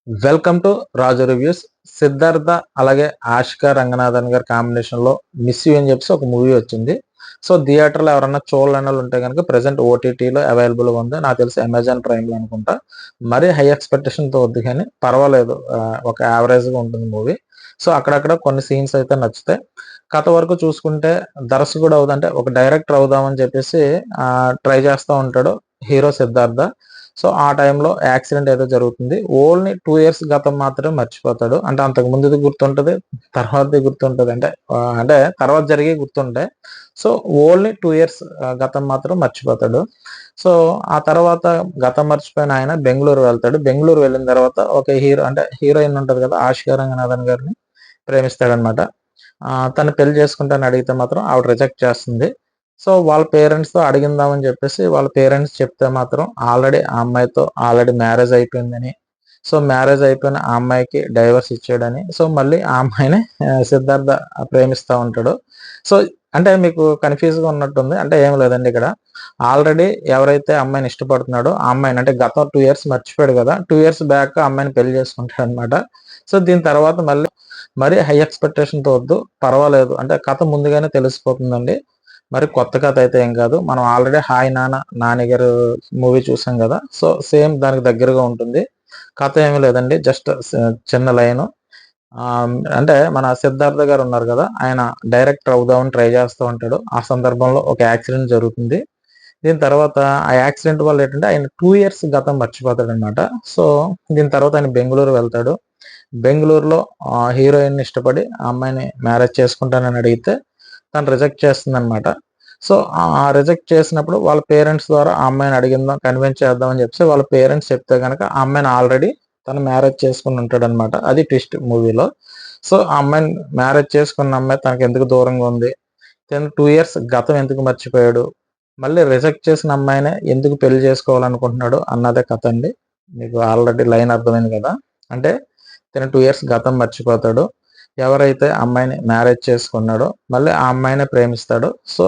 Welcome to Raju reviews. Siddhartha అలాగే ఆషికా రంగనాథన్ గారి combination లో మిస్ యూ అని చెప్పేసి ఒక మూవీ వచ్చింది. సో థియేటర్లో ఎవరన్నా చూడాలని ఉంటే కనుక ప్రెసెంట్ ఓటీటీలో అవైలబుల్ గా ఉంది. నాకు తెలిసి అమెజాన్ ప్రైమ్ లో అనుకుంటా. మరీ హై ఎక్స్పెక్టేషన్ తో వద్దు కానీ పర్వాలేదు, ఒక యావరేజ్ గా ఉంటుంది మూవీ. సో అక్కడక్కడ కొన్ని సీన్స్ అయితే నచ్చుతాయి. కథ వరకు చూసుకుంటే దర్శకుడు అవుదంటే ఒక డైరెక్టర్ అవుదామని చెప్పేసి ట్రై చేస్తూ ఉంటాడు హీరో సిద్ధార్థ. సో ఆ టైంలో యాక్సిడెంట్ ఏదో జరుగుతుంది. ఓన్లీ 2 ఇయర్స్ గతం మాత్రమే మర్చిపోతాడు. అంటే అంతకు ముందుది గుర్తుంటది, తర్వాతది గుర్తుంటది. అంటే తర్వాత జరిగి గుర్తుంటాయి. సో ఓన్లీ 2 ఇయర్స్ గతం మాత్రం మర్చిపోతాడు. సో ఆ తర్వాత గతం మర్చిపోయిన ఆయన బెంగళూరు వెళ్తాడు. బెంగళూరు వెళ్ళిన తర్వాత ఒక హీరోయిన్ ఉంటది కదా, ఆషికా రంగనాథన్ గారిని ప్రేమిస్తాడనమాట. తను పెళ్లి చేసుకుంటానని అడిగితే మాత్రం ఆవిడ రిజెక్ట్ చేస్తుంది. సో వాళ్ళ పేరెంట్స్‌తో అడిగిందామని చెప్పేసి వాళ్ళ పేరెంట్స్ చెప్తే మాత్రం ఆల్రెడీ ఆ అమ్మాయితో మ్యారేజ్ అయిపోయిందని. సో మ్యారేజ్ అయిపోయిన ఆ అమ్మాయికి డైవర్స్ ఇచ్చాడని. సో మళ్ళీ ఆ అమ్మాయిని సిద్ధార్థ ప్రేమిస్తా ఉంటాడు. సో అంటే మీకు కన్‌ఫ్యూజ్‌గా ఉన్నట్టుంది. అంటే ఏం లేదండి ఇక్కడ. ఆల్రెడీ ఎవరైతే అమ్మాయిని ఇష్టపడుతున్నాడో ఆ అమ్మాయిని, అంటే గతం 2 ఇయర్స్ మర్చిపోయాడు కదా! 2 ఇయర్స్ బ్యాక్ ఆ అమ్మాయిని పెళ్లి చేసుకుంటాడనమాట. సో దీని తర్వాత మరీ హై ఎక్స్‌పెక్టేషన్‌తో వద్దు. పర్వాలేదు. అంటే కథ ముందుగానే తెలిసిపోతుందండి. మరి కొత్త కథ అయితే ఏం కాదు. మనం ఆల్రెడీ 'హాయ్ నాన్న నాని' గారు మూవీ చూసాం కదా! సో సేమ్ దానికి దగ్గరగా ఉంటుంది. కథ ఏమీ లేదండి. జస్ట్ చిన్న లైను. అంటే మన సిద్ధార్థ గారు ఉన్నారు కదా! ఆయన డైరెక్టర్ అవుదామని ట్రై చేస్తూ ఉంటాడు. ఆ సందర్భంలో ఒక యాక్సిడెంట్ జరుగుతుంది. దీని తర్వాత ఆ యాక్సిడెంట్ వల్ల ఏంటంటే ఆయన 2 ఇయర్స్ గతం మర్చిపోతాడనమాట. సో దీని తర్వాత ఆయన బెంగుళూరు వెళ్తాడు. బెంగుళూరులో హీరోయిన్‌ని ఇష్టపడి ఆ అమ్మాయిని మ్యారేజ్ చేసుకుంటానని అడిగితే తను రిజెక్ట్ చేస్తుందనమాట. సో రిజెక్ట్ చేసినప్పుడు వాళ్ళ పేరెంట్స్ ద్వారా ఆ అమ్మాయిని అడిగిందాం, కన్విన్స్ చేద్దాం అని చెప్పేసి వాళ్ళ పేరెంట్స్ చెప్తే గనక ఆ అమ్మాయిని ఆల్రెడీ తను మ్యారేజ్ చేసుకొని ఉంటాడనమాట. అది ట్విస్ట్ మూవీలో. సో ఆ అమ్మాయిని మ్యారేజ్ చేసుకున్న అమ్మాయి తనకెందుకు దూరంగా ఉంది? తను 2 ఇయర్స్ గతం ఎందుకు మర్చిపోయాడు? మళ్ళీ రిజెక్ట్ చేసిన అమ్మాయినే ఎందుకు పెళ్లి చేసుకోవాలనుకుంటున్నాడు అన్నదే కథ అండి. మీకు ఆల్రెడీ లైన్ అర్థమైంది కదా! అంటే తను 2 ఇయర్స్ గతం మర్చిపోతాడు. ఎవరైతే అమ్మాయిని మ్యారేజ్ చేసుకున్నాడో మళ్ళీ ఆ అమ్మాయినే ప్రేమిస్తాడు. సో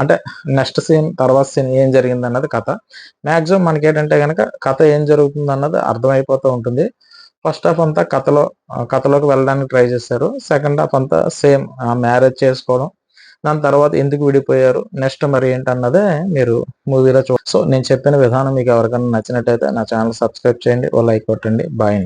అంటే నెక్స్ట్ సీన్, తర్వాత సీన్ ఏం జరిగిందన్నది కథ. మాక్సిమం మనకేంటంటే గనక కథ ఏం జరుగుతుందన్నది అర్థమైపోతూ ఉంటుంది. ఫస్ట్ హాఫ్ అంతా కథలోకి వెళ్ళడానికి ట్రై చేశారు. సెకండ్ హాఫ్ అంతా సేమ్ మ్యారేజ్ చేసుకోవడం, దాని తర్వాత ఎందుకు విడిపోయారు, నెక్స్ట్ మరి ఏంటన్నదే మీరు మూవీలో సో నేను చెప్పిన విధానం మీకు ఎవరికైనా నచ్చినట్టయితే నా ఛానల్ సబ్స్క్రైబ్ చేయండి, ఓ లైక్ కొట్టండి. బాయ్.